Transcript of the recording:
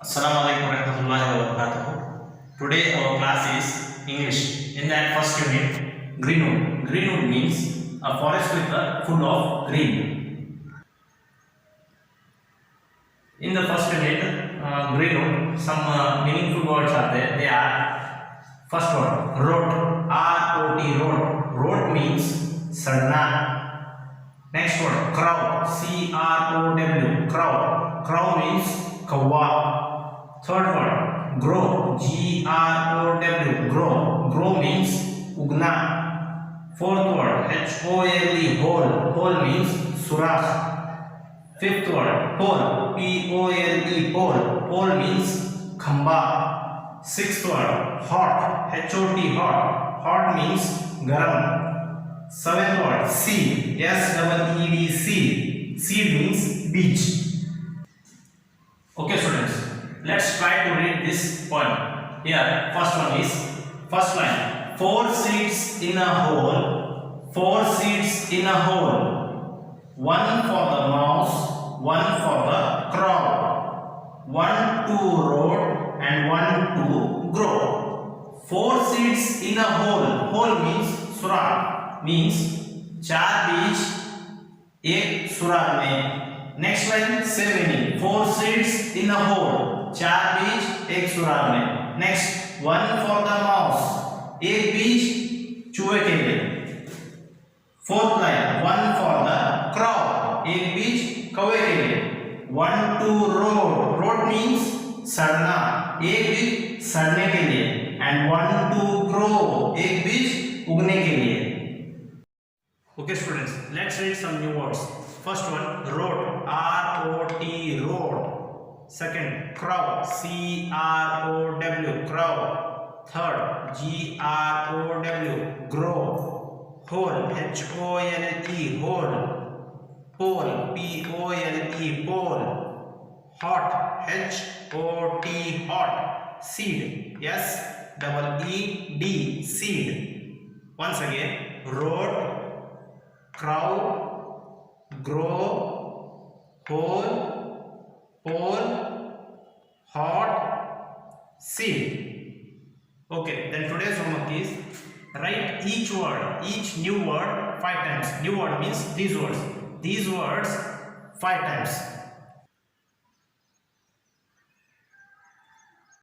Assalamu alaikum warahmatullahi wabarakatuh. Today our class is English. In that first unit, Greenwood. Greenwood means a forest with full of green. In the first unit, Greenwood, some meaningful words are there. They are first word, road. R-O-T, road. Road means sadna. Next word, crow. C-R-O-W, crow. Crow means kawa. Third word, grow. G-R-O-W, grow. Grow means ugna. Fourth word, H-O-L-E, hole. Hole means surakh. Fifth word, pole. P-O-L-E, pole. Pole means khamba. Sixth word, hot. H-O-T, hot. Hot means garam. Seventh word, seed. S-E-E-D, seed. Seed means beach. Okay, students. Let's try to read this poem. Here, first one is first line. 4 seeds in a hole. 4 seeds in a hole. 1 for the mouse, 1 for the crow. 1 to road and 1 to grow. 4 seeds in a hole. Hole means surak. Means 4 बीज एक सुराग में. Next line same meaning. 4 seeds in a hole. 4 बीज एक सुराग में. Next 1 for the mouse. एक बीज चूहे के लिए. Fourth line 1 for the crow. एक बीज कौवे के लिए. 1 to road. Road means सड़ना. एक बीज सड़ने के लिए. And 1 to grow. एक बीज उगने के लिए. Okay, students, let's read some new words. First one, road. R-O-T, road. Second, crow. C-R-O-W, crow. Third, G-R-O-W, grow. Hole. H-O-L-E, hole. Pole. P-O-L-E, pole. Hot. H-O-T, hot. Seed. S-E-E-D, seed. Once again, road, crow, grow, hole, pole, hot, seed. Okay, then today's homework is write each word, each new word 5 times. New word means these words 5 times.